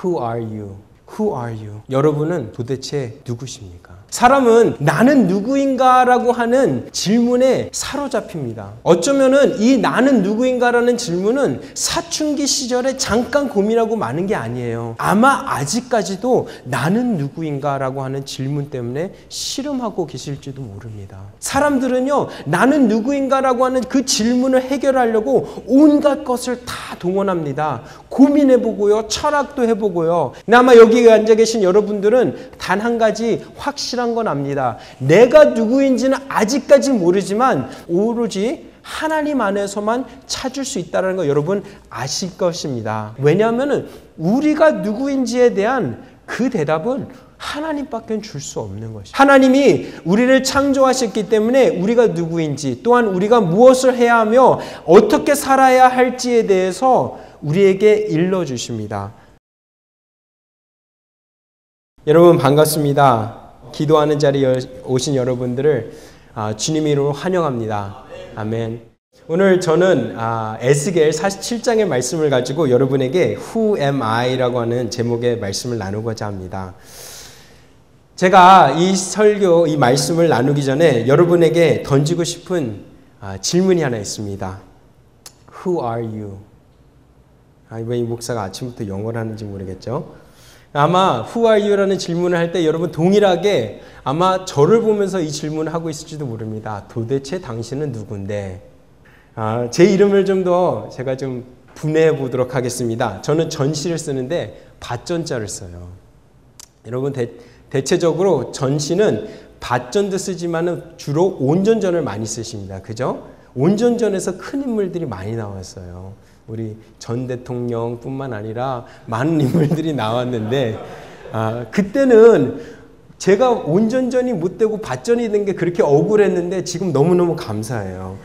Who are you? Who are you? 여러분은 도대체 누구십니까? 사람은 나는 누구인가라고 하는 질문에 사로잡힙니다. 어쩌면은 이 나는 누구인가라는 질문은 사춘기 시절에 잠깐 고민하고 마는 게 아니에요. 아마 아직까지도 나는 누구인가라고 하는 질문 때문에 씨름하고 계실지도 모릅니다. 사람들은요, 나는 누구인가라고 하는 그 질문을 해결하려고 온갖 것을 다 동원합니다. 고민해보고요, 철학도 해보고요. 근데 아마 여기 앉아 계신 여러분들은 단 한 가지 확실한 건 압니다. 내가 누구인지는 아직까지 모르지만 오로지 하나님 안에서만 찾을 수 있다는 거 여러분 아실 것입니다. 왜냐하면 우리가 누구인지에 대한 그 대답은 하나님밖에 줄 수 없는 것입니다. 하나님이 우리를 창조하셨기 때문에 우리가 누구인지, 또한 우리가 무엇을 해야 하며 어떻게 살아야 할지에 대해서 우리에게 일러주십니다. 여러분 반갑습니다. 기도하는 자리에 오신 여러분들을 주님의 이름으로 환영합니다. 아멘. 오늘 저는 에스겔 47장의 말씀을 가지고 여러분에게 Who am I? 라고 하는 제목의 말씀을 나누고자 합니다. 제가 이 설교, 이 말씀을 나누기 전에 여러분에게 던지고 싶은 질문이 하나 있습니다. Who are you? 왜 이 목사가 아침부터 영어를 하는지 모르겠죠? 아마 Who are you?라는 질문을 할 때 여러분 동일하게 아마 저를 보면서 이 질문을 하고 있을지도 모릅니다. 도대체 당신은 누군데? 제 이름을 좀 더 제가 좀 분해해 보도록 하겠습니다. 저는 전시를 쓰는데 밭전자를 써요. 여러분 대체적으로 전시는 밭전도 쓰지만은 주로 온전전을 많이 쓰십니다. 그죠? 온전전에서 큰 인물들이 많이 나왔어요. 우리 전 대통령뿐만 아니라 많은 인물들이 나왔는데 그때는 제가 온전전이 못 되고 밭전이 된 게 그렇게 억울했는데 지금 너무너무 감사해요.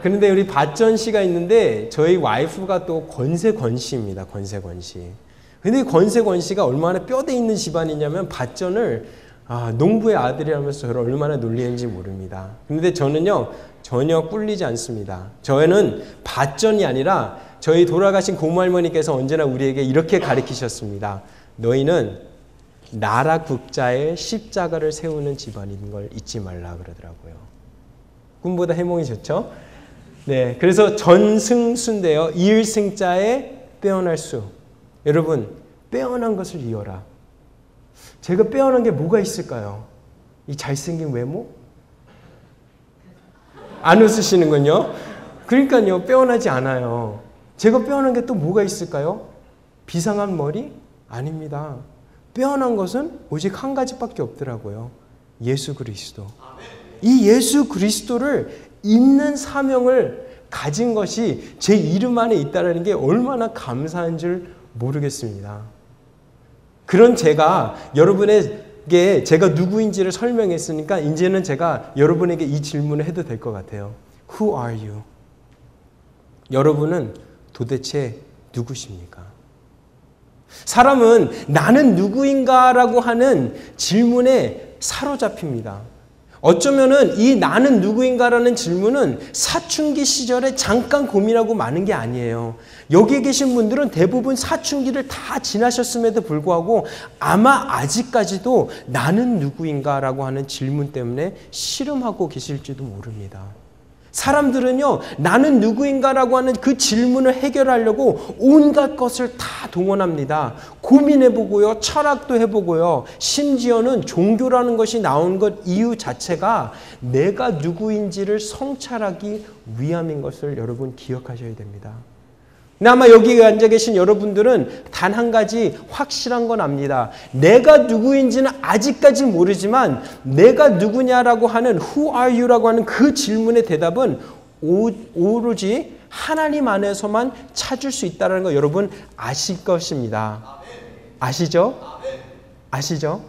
그런데 우리 밭전 씨가 있는데 저희 와이프가 또 권세권 씨입니다. 권세권 씨. 근데 권세권 씨가 얼마나 뼈대 있는 집안이냐면 밭전을 농부의 아들이라면서 저를 얼마나 놀리는지 모릅니다. 그런데 저는요 전혀 꿀리지 않습니다. 저희는 밭전이 아니라 저희 돌아가신 고모할머니께서 언제나 우리에게 이렇게 가르치셨습니다. 너희는 나라 국자에 십자가를 세우는 집안인 걸 잊지 말라 그러더라고요. 꿈보다 해몽이 좋죠? 네, 그래서 전승수인데요. 이을승자에 빼어날 수. 여러분, 빼어난 것을 이어라. 제가 빼어난 게 뭐가 있을까요? 이 잘생긴 외모? 안 웃으시는군요. 그러니까요, 빼어나지 않아요. 제가 빼어난 게 또 뭐가 있을까요? 비상한 머리? 아닙니다. 빼어난 것은 오직 한 가지밖에 없더라고요. 예수 그리스도. 이 예수 그리스도를 잇는 사명을 가진 것이 제 이름 안에 있다는 게 얼마나 감사한 줄 모르겠습니다. 그런 제가 여러분에게 제가 누구인지를 설명했으니까 이제는 제가 여러분에게 이 질문을 해도 될 것 같아요. Who are you? 여러분은 도대체 누구십니까? 사람은 나는 누구인가라고 하는 질문에 사로잡힙니다. 어쩌면은 이 나는 누구인가라는 질문은 사춘기 시절에 잠깐 고민하고 마는 게 아니에요. 여기 계신 분들은 대부분 사춘기를 다 지나셨음에도 불구하고 아마 아직까지도 나는 누구인가라고 하는 질문 때문에 씨름하고 계실지도 모릅니다. 사람들은요, 나는 누구인가라고 하는 그 질문을 해결하려고 온갖 것을 다 동원합니다. 고민해보고요, 철학도 해보고요, 심지어는 종교라는 것이 나온 것 이유 자체가 내가 누구인지를 성찰하기 위함인 것을 여러분 기억하셔야 됩니다. 근데 아마 여기 앉아 계신 여러분들은 단 한 가지 확실한 건 압니다. 내가 누구인지는 아직까지 모르지만 내가 누구냐라고 하는 Who are you?라고 하는 그 질문의 대답은 오로지 하나님 안에서만 찾을 수 있다는 거 여러분 아실 것입니다. 아시죠? 아시죠?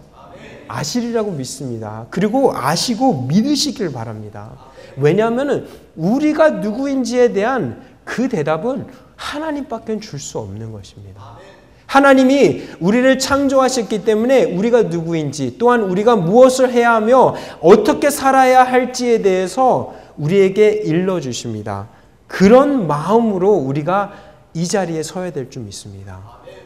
아시리라고 믿습니다. 그리고 아시고 믿으시길 바랍니다. 왜냐하면 우리가 누구인지에 대한 그 대답은 하나님밖에 줄 수 없는 것입니다. 하나님이 우리를 창조하셨기 때문에 우리가 누구인지, 또한 우리가 무엇을 해야 하며 어떻게 살아야 할지에 대해서 우리에게 일러주십니다. 그런 마음으로 우리가 이 자리에 서야 될 줄 믿습니다.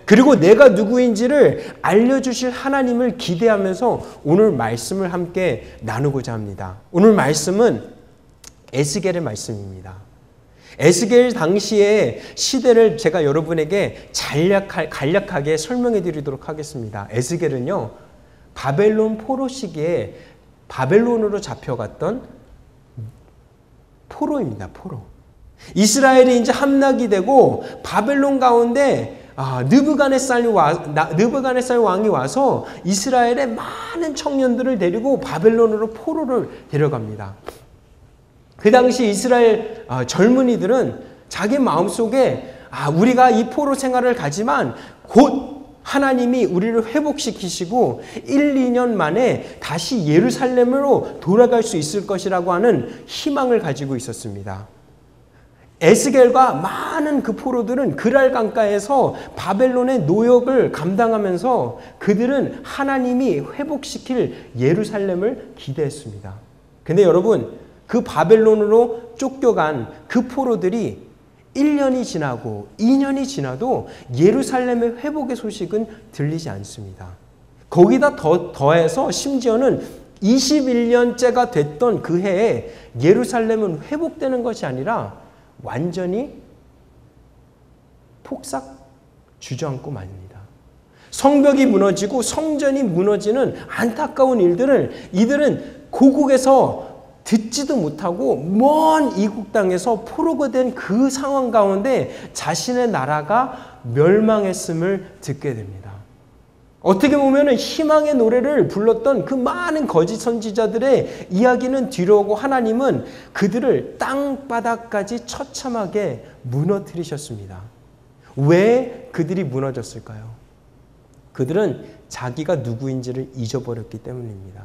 그리고 내가 누구인지를 알려주실 하나님을 기대하면서 오늘 말씀을 함께 나누고자 합니다. 오늘 말씀은 에스겔의 말씀입니다. 에스겔 당시의 시대를 제가 여러분에게 간략하게 설명해 드리도록 하겠습니다. 에스겔은요, 바벨론 포로 시기에 바벨론으로 잡혀갔던 포로입니다. 포로. 이스라엘이 이제 함락이 되고 바벨론 가운데 느부갓네살 왕이 와서 이스라엘의 많은 청년들을 데리고 바벨론으로 포로를 데려갑니다. 그 당시 이스라엘 젊은이들은 자기 마음속에 우리가 이 포로 생활을 가지만 곧 하나님이 우리를 회복시키시고 1, 2년 만에 다시 예루살렘으로 돌아갈 수 있을 것이라고 하는 희망을 가지고 있었습니다. 에스겔과 많은 그 포로들은 그랄 강가에서 바벨론의 노역을 감당하면서 그들은 하나님이 회복시킬 예루살렘을 기대했습니다. 근데 여러분, 그 바벨론으로 쫓겨간 그 포로들이 1년이 지나고 2년이 지나도 예루살렘의 회복의 소식은 들리지 않습니다. 거기다 더해서 심지어는 21년째가 됐던 그 해에 예루살렘은 회복되는 것이 아니라 완전히 폭삭 주저앉고 말입니다. 성벽이 무너지고 성전이 무너지는 안타까운 일들을 이들은 고국에서 듣지도 못하고 먼 이국 땅에서 포로가 된 그 상황 가운데 자신의 나라가 멸망했음을 듣게 됩니다. 어떻게 보면 희망의 노래를 불렀던 그 많은 거짓 선지자들의 이야기는 뒤로오고 하나님은 그들을 땅바닥까지 처참하게 무너뜨리셨습니다. 왜 그들이 무너졌을까요? 그들은 자기가 누구인지를 잊어버렸기 때문입니다.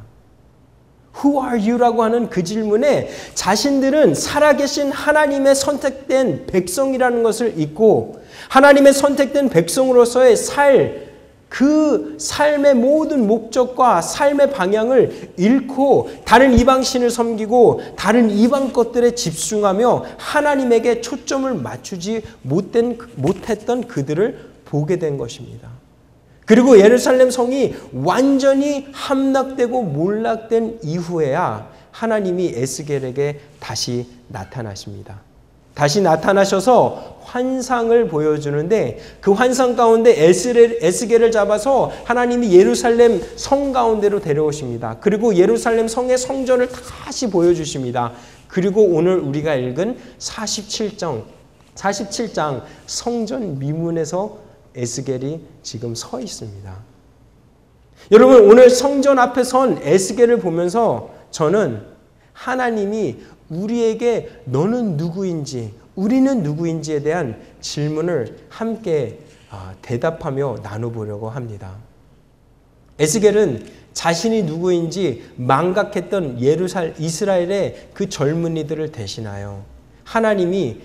Who are you? 라고 하는 그 질문에 자신들은 살아계신 하나님의 선택된 백성이라는 것을 잊고 하나님의 선택된 백성으로서의 그 삶의 모든 목적과 삶의 방향을 잃고 다른 이방신을 섬기고 다른 이방 것들에 집중하며 하나님에게 초점을 맞추지 못했던 그들을 보게 된 것입니다. 그리고 예루살렘 성이 완전히 함락되고 몰락된 이후에야 하나님이 에스겔에게 다시 나타나십니다. 다시 나타나셔서 환상을 보여주는데 그 환상 가운데 에스겔을 잡아서 하나님이 예루살렘 성 가운데로 데려오십니다. 그리고 예루살렘 성의 성전을 다시 보여주십니다. 그리고 오늘 우리가 읽은 47장 성전 미문에서 에스겔이 지금 서 있습니다. 여러분, 오늘 성전 앞에 선 에스겔을 보면서 저는 하나님이 우리에게 너는 누구인지, 우리는 누구인지에 대한 질문을 함께 대답하며 나눠보려고 합니다. 에스겔은 자신이 누구인지 망각했던 이스라엘의 그 젊은이들을 대신하여 하나님이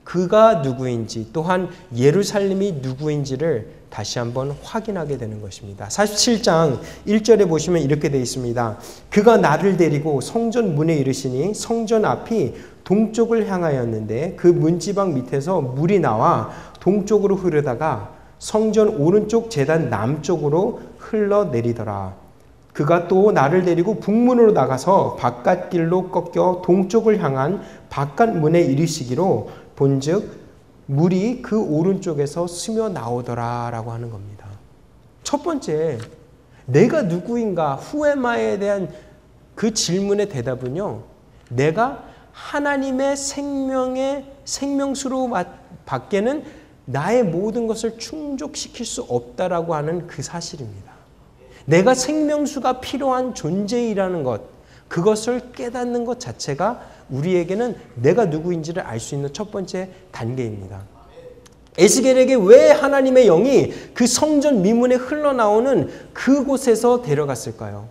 그가 누구인지 또한 예루살렘이 누구인지를 다시 한번 확인하게 되는 것입니다. 47장 1절에 보시면 이렇게 되어 있습니다. 그가 나를 데리고 성전 문에 이르시니 성전 앞이 동쪽을 향하였는데 그 문지방 밑에서 물이 나와 동쪽으로 흐르다가 성전 오른쪽 제단 남쪽으로 흘러내리더라. 그가 또 나를 데리고 북문으로 나가서 바깥길로 꺾여 동쪽을 향한 바깥문에 이르시기로 본즉 물이 그 오른쪽에서 스며 나오더라 라고 하는 겁니다. 첫 번째, 내가 누구인가, Who am I에 대한 그 질문의 대답은요, 내가 하나님의 생명수로 밖에는 나의 모든 것을 충족시킬 수 없다라고 하는 그 사실입니다. 내가 생명수가 필요한 존재이라는 것, 그것을 깨닫는 것 자체가 우리에게는 내가 누구인지를 알 수 있는 첫 번째 단계입니다. 에스겔에게 왜 하나님의 영이 그 성전 미문에 흘러나오는 그곳에서 데려갔을까요?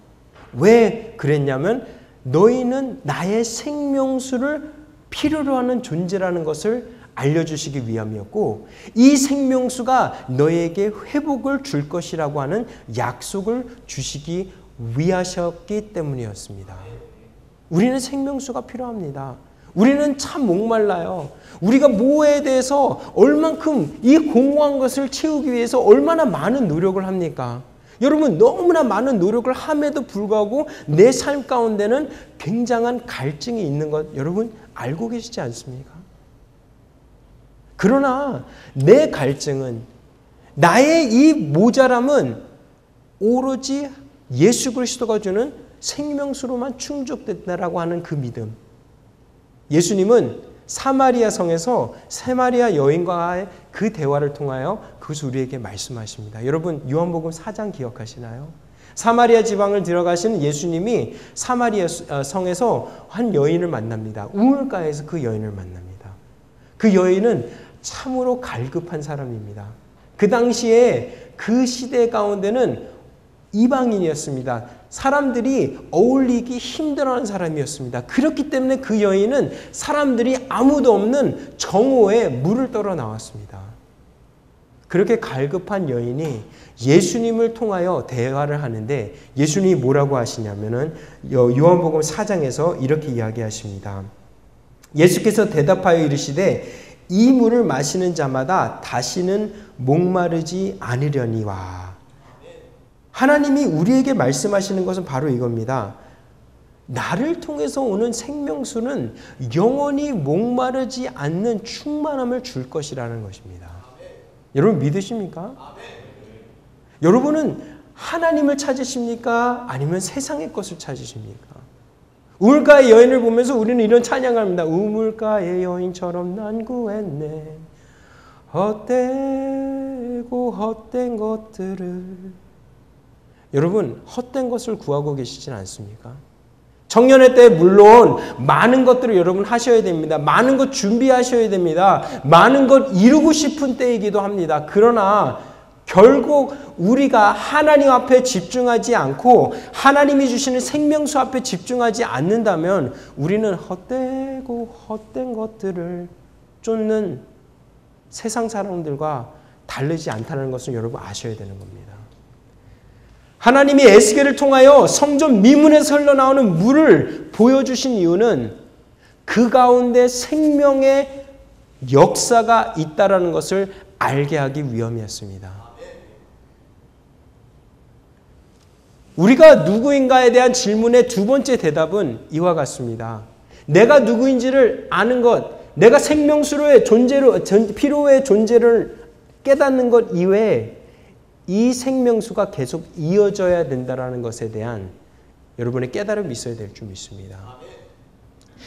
왜 그랬냐면 너희는 나의 생명수를 필요로 하는 존재라는 것을 알려주시기 위함이었고 이 생명수가 너희에게 회복을 줄 것이라고 하는 약속을 주시기 위하셨기 때문이었습니다. 우리는 생명수가 필요합니다. 우리는 참 목말라요. 우리가 뭐에 대해서 얼만큼 이 공허한 것을 채우기 위해서 얼마나 많은 노력을 합니까? 여러분, 너무나 많은 노력을 함에도 불구하고 내 삶 가운데는 굉장한 갈증이 있는 것 여러분 알고 계시지 않습니까? 그러나 내 갈증은, 나의 이 모자람은 오로지 예수 그리스도가 주는 생명수로만 충족된다라고 하는 그 믿음. 예수님은 사마리아 성에서 사마리아 여인과의 그 대화를 통하여 그것을 우리에게 말씀하십니다. 여러분, 요한복음 4장 기억하시나요? 사마리아 지방을 들어가신 예수님이 사마리아 성에서 한 여인을 만납니다. 우물가에서 그 여인을 만납니다. 그 여인은 참으로 갈급한 사람입니다. 그 당시에 그 시대 가운데는 이방인이었습니다. 사람들이 어울리기 힘들어하는 사람이었습니다. 그렇기 때문에 그 여인은 사람들이 아무도 없는 정오에 물을 떨어 나왔습니다. 그렇게 갈급한 여인이 예수님을 통하여 대화를 하는데 예수님이 뭐라고 하시냐면은 요한복음 4장에서 이렇게 이야기하십니다. 예수께서 대답하여 이르시되 이 물을 마시는 자마다 다시는 목마르지 않으려니와. 하나님이 우리에게 말씀하시는 것은 바로 이겁니다. 나를 통해서 오는 생명수는 영원히 목마르지 않는 충만함을 줄 것이라는 것입니다. 여러분 믿으십니까? 여러분은 하나님을 찾으십니까? 아니면 세상의 것을 찾으십니까? 우물가의 여인을 보면서 우리는 이런 찬양을 합니다. 우물가의 여인처럼 난 구했네. 헛되고 헛된 것들을. 여러분, 헛된 것을 구하고 계시진 않습니까? 청년의 때 물론 많은 것들을 여러분 하셔야 됩니다. 많은 것 준비하셔야 됩니다. 많은 것 이루고 싶은 때이기도 합니다. 그러나 결국 우리가 하나님 앞에 집중하지 않고 하나님이 주시는 생명수 앞에 집중하지 않는다면 우리는 헛되고 헛된 것들을 쫓는 세상 사람들과 다르지 않다는 것을 여러분 아셔야 되는 겁니다. 하나님이 에스겔을 통하여 성전 미문에서 흘러나오는 물을 보여주신 이유는 그 가운데 생명의 역사가 있다는 것을 알게 하기 위함이었습니다. 우리가 누구인가에 대한 질문의 두 번째 대답은 이와 같습니다. 내가 누구인지를 아는 것, 내가 생명수로의 존재로, 피로의 존재를 깨닫는 것 이외에 이 생명수가 계속 이어져야 된다는 것에 대한 여러분의 깨달음이 있어야 될 줄 믿습니다.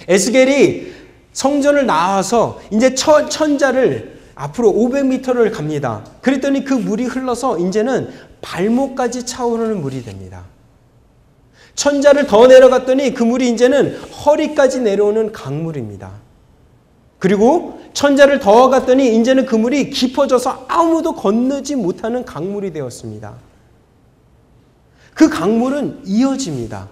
에스겔이 성전을 나와서 이제 천자를 앞으로 500m를 갑니다. 그랬더니 그 물이 흘러서 이제는 발목까지 차오르는 물이 됩니다. 천자를 더 내려갔더니 그 물이 이제는 허리까지 내려오는 강물입니다. 그리고 천자를 더 갔더니 이제는 그 물이 깊어져서 아무도 건너지 못하는 강물이 되었습니다. 그 강물은 이어집니다.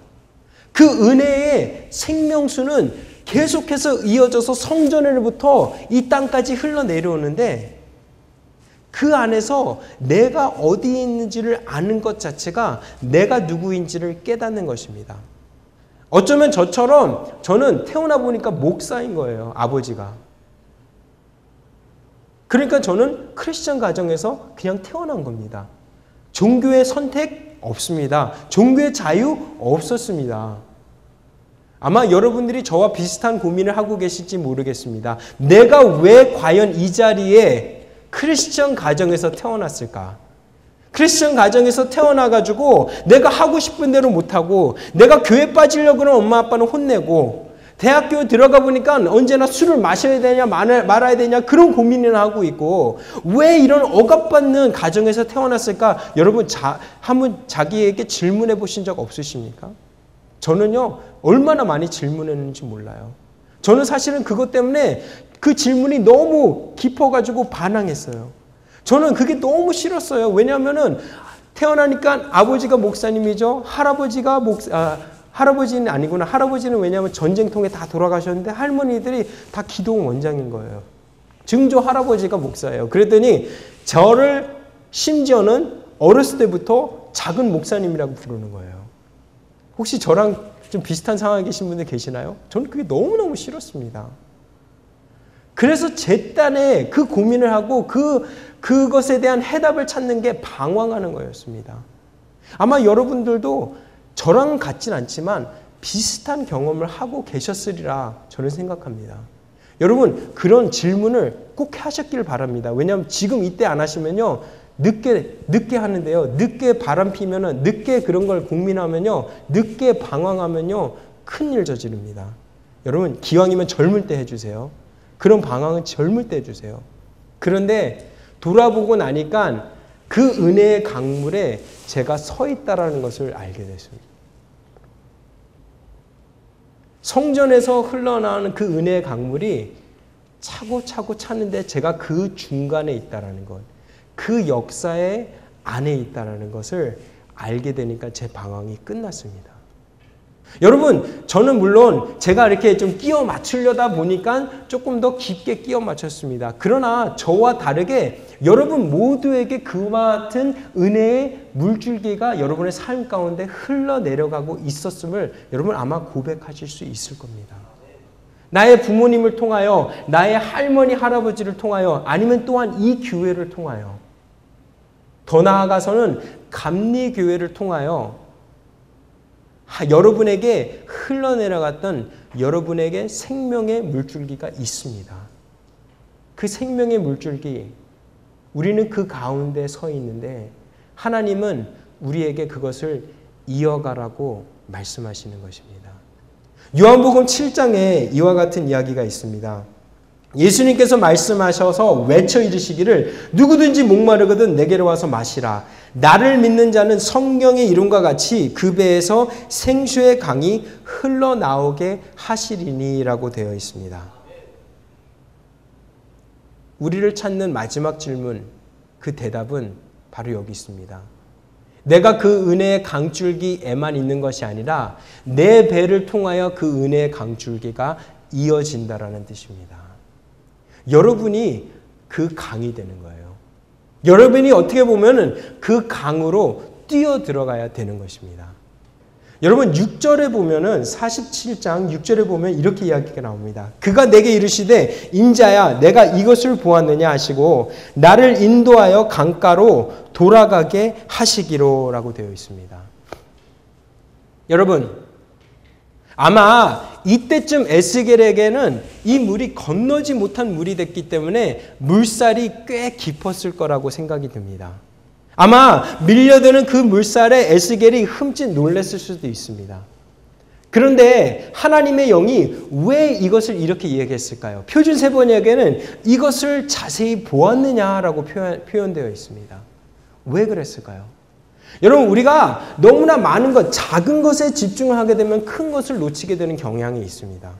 그 은혜의 생명수는 계속해서 이어져서 성전으로부터 이 땅까지 흘러내려오는데 그 안에서 내가 어디에 있는지를 아는 것 자체가 내가 누구인지를 깨닫는 것입니다. 어쩌면 저처럼 저는 태어나 보니까 목사인 거예요. 아버지가. 그러니까 저는 크리스천 가정에서 그냥 태어난 겁니다. 종교의 선택 없습니다. 종교의 자유 없었습니다. 아마 여러분들이 저와 비슷한 고민을 하고 계실지 모르겠습니다. 내가 왜 과연 이 자리에 크리스천 가정에서 태어났을까? 크리스천 가정에서 태어나가지고 내가 하고 싶은 대로 못하고 내가 교회 빠지려고 그러면 엄마 아빠는 혼내고 대학교 들어가 보니까 언제나 술을 마셔야 되냐 말아야 되냐 그런 고민을 하고 있고 왜 이런 억압받는 가정에서 태어났을까? 여러분 한번 자기에게 질문해 보신 적 없으십니까? 저는요 얼마나 많이 질문했는지 몰라요. 저는 사실은 그것 때문에 그 질문이 너무 깊어가지고 반항했어요. 저는 그게 너무 싫었어요. 왜냐하면은 태어나니까 아버지가 목사님이죠. 할아버지는 아니구나. 할아버지는 왜냐하면 전쟁통에 다 돌아가셨는데 할머니들이 다 기도원 원장인 거예요. 증조 할아버지가 목사예요. 그랬더니 저를 심지어는 어렸을 때부터 작은 목사님이라고 부르는 거예요. 혹시 저랑 좀 비슷한 상황에 계신 분들 계시나요? 저는 그게 너무너무 싫었습니다. 그래서 제 딴에 그 고민을 하고 그것에 대한 해답을 찾는 게 방황하는 거였습니다. 아마 여러분들도 저랑 같진 않지만 비슷한 경험을 하고 계셨으리라 저는 생각합니다. 여러분 그런 질문을 꼭 하셨길 바랍니다. 왜냐하면 지금 이때 안 하시면요 늦게 하는데요. 늦게 바람 피면은 늦게 그런 걸 고민하면요. 늦게 방황하면요. 큰일 저지릅니다. 여러분 기왕이면 젊을 때 해주세요. 그런 방황은 젊을 때 해주세요. 그런데 돌아보고 나니까 그 은혜의 강물에 제가 서 있다라는 것을 알게 됐습니다. 성전에서 흘러나오는 그 은혜의 강물이 차고차고 차는데 제가 그 중간에 있다라는 것, 그 역사의 안에 있다라는 것을 알게 되니까 제 방황이 끝났습니다. 여러분, 저는 물론 제가 이렇게 좀 끼워 맞추려다 보니까 조금 더 깊게 끼워 맞췄습니다. 그러나 저와 다르게 여러분 모두에게 그와 같은 은혜의 물줄기가 여러분의 삶 가운데 흘러내려가고 있었음을 여러분 아마 고백하실 수 있을 겁니다. 나의 부모님을 통하여, 나의 할머니, 할아버지를 통하여, 아니면 또한 이 교회를 통하여, 더 나아가서는 감리교회를 통하여 여러분에게 흘러내려갔던 여러분에게 생명의 물줄기가 있습니다. 그 생명의 물줄기, 우리는 그 가운데 서 있는데 하나님은 우리에게 그것을 이어가라고 말씀하시는 것입니다. 요한복음 7장에 이와 같은 이야기가 있습니다. 예수님께서 말씀하셔서 외쳐 이르시기를 누구든지 목마르거든 내게로 와서 마시라. 나를 믿는 자는 성경의 이름과 같이 그 배에서 생수의 강이 흘러나오게 하시리니라고 되어 있습니다. 우리를 찾는 마지막 질문, 그 대답은 바로 여기 있습니다. 내가 그 은혜의 강줄기에만 있는 것이 아니라 내 배를 통하여 그 은혜의 강줄기가 이어진다라는 뜻입니다. 여러분이 그 강이 되는 거예요. 여러분이 어떻게 보면 그 강으로 뛰어 들어가야 되는 것입니다. 여러분 6절에 보면은 47장 6절에 보면 이렇게 이야기가 나옵니다. 그가 내게 이르시되 인자야 내가 이것을 보았느냐 하시고 나를 인도하여 강가로 돌아가게 하시기로라고 되어 있습니다. 여러분 아마 이때쯤 에스겔에게는 이 물이 건너지 못한 물이 됐기 때문에 물살이 꽤 깊었을 거라고 생각이 듭니다. 아마 밀려드는 그 물살에 에스겔이 흠칫 놀랐을 수도 있습니다. 그런데 하나님의 영이 왜 이것을 이렇게 이야기했을까요? 표준 세번역에는 이것을 자세히 보았느냐라고 표현되어 있습니다. 왜 그랬을까요? 여러분 우리가 너무나 많은 것, 작은 것에 집중을 하게 되면 큰 것을 놓치게 되는 경향이 있습니다.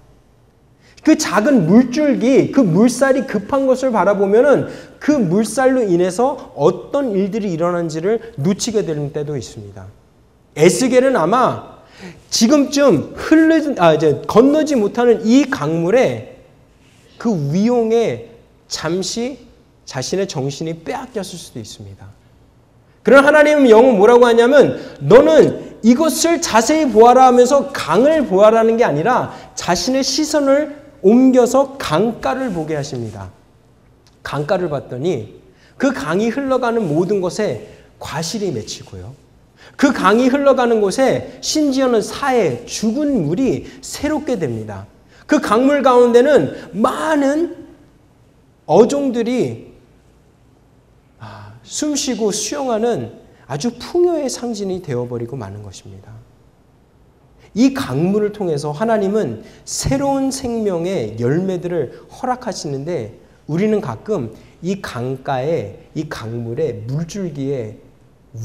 그 작은 물줄기, 그 물살이 급한 것을 바라보면은 그 물살로 인해서 어떤 일들이 일어난지를 놓치게 되는 때도 있습니다. 에스겔은 아마 지금쯤 건너지 못하는 이 강물에 그 위용에 잠시 자신의 정신이 빼앗겼을 수도 있습니다. 그러나 하나님의 영은 뭐라고 하냐면 너는 이것을 자세히 보아라 하면서 강을 보아라는 게 아니라 자신의 시선을 옮겨서 강가를 보게 하십니다. 강가를 봤더니 그 강이 흘러가는 모든 곳에 과실이 맺히고요. 그 강이 흘러가는 곳에 심지어는 사해 죽은 물이 새롭게 됩니다. 그 강물 가운데는 많은 어종들이 숨쉬고 수영하는 아주 풍요의 상징이 되어버리고 마는 것입니다. 이 강물을 통해서 하나님은 새로운 생명의 열매들을 허락하시는데 우리는 가끔 이 강가에, 이 강물에, 물줄기에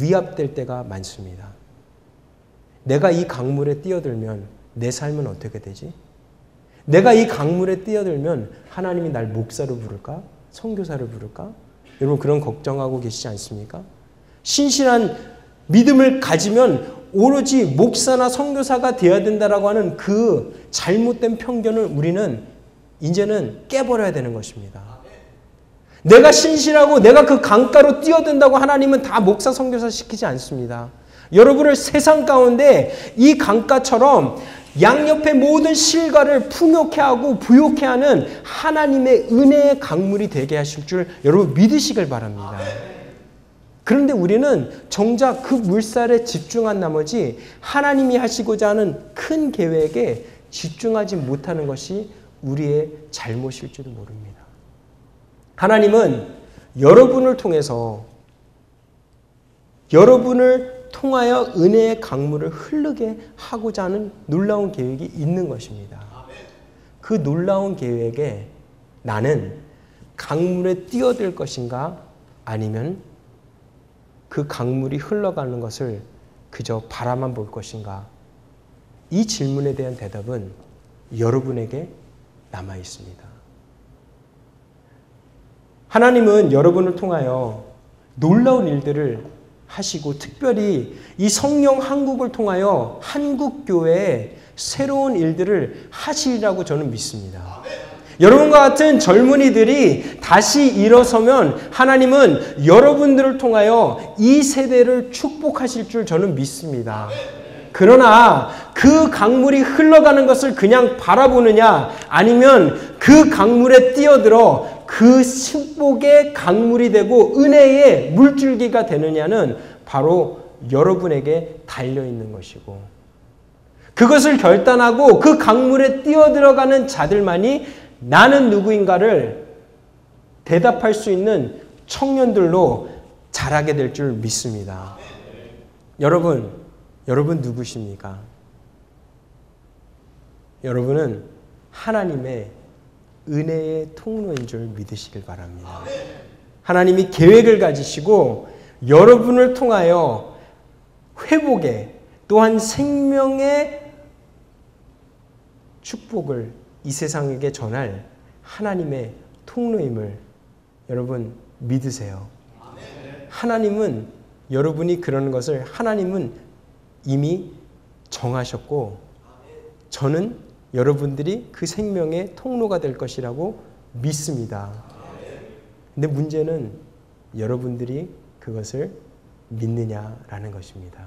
위압될 때가 많습니다. 내가 이 강물에 뛰어들면 내 삶은 어떻게 되지? 내가 이 강물에 뛰어들면 하나님이 날 목사로 부를까? 선교사로 부를까? 여러분 그런 걱정하고 계시지 않습니까? 신실한 믿음을 가지면 오로지 목사나 선교사가 되어야 된다라고 하는 그 잘못된 편견을 우리는 이제는 깨버려야 되는 것입니다. 내가 신실하고 내가 그 강가로 뛰어든다고 하나님은 다 목사 선교사 시키지 않습니다. 여러분을 세상 가운데 이 강가처럼 양옆의 모든 실과를 풍요케 하고 부요케 하는 하나님의 은혜의 강물이 되게 하실 줄 여러분 믿으시길 바랍니다. 그런데 우리는 정작 그 물살에 집중한 나머지 하나님이 하시고자 하는 큰 계획에 집중하지 못하는 것이 우리의 잘못일지도 모릅니다. 하나님은 여러분을 통해서 여러분을 통하여 은혜의 강물을 흐르게 하고자 하는 놀라운 계획이 있는 것입니다. 그 놀라운 계획에 나는 강물에 뛰어들 것인가 아니면 그 강물이 흘러가는 것을 그저 바라만 볼 것인가? 이 질문에 대한 대답은 여러분에게 남아 있습니다. 하나님은 여러분을 통하여 놀라운 일들을 하시고 특별히 이 성령 한국을 통하여 한국교회에 새로운 일들을 하시리라고 저는 믿습니다. 여러분과 같은 젊은이들이 다시 일어서면 하나님은 여러분들을 통하여 이 세대를 축복하실 줄 저는 믿습니다. 그러나 그 강물이 흘러가는 것을 그냥 바라보느냐 아니면 그 강물에 뛰어들어 그 축복의 강물이 되고 은혜의 물줄기가 되느냐는 바로 여러분에게 달려있는 것이고 그것을 결단하고 그 강물에 뛰어들어가는 자들만이 나는 누구인가를 대답할 수 있는 청년들로 자라게 될 줄 믿습니다. 여러분 누구십니까? 여러분은 하나님의 은혜의 통로인 줄 믿으시길 바랍니다. 하나님이 계획을 가지시고 여러분을 통하여 회복의 또한 생명의 축복을 이 세상에게 전할 하나님의 통로임을 여러분 믿으세요. 하나님은 여러분이 그러는 것을 하나님은 이미 정하셨고 저는 여러분들이 그 생명의 통로가 될 것이라고 믿습니다. 근데 문제는 여러분들이 그것을 믿느냐라는 것입니다.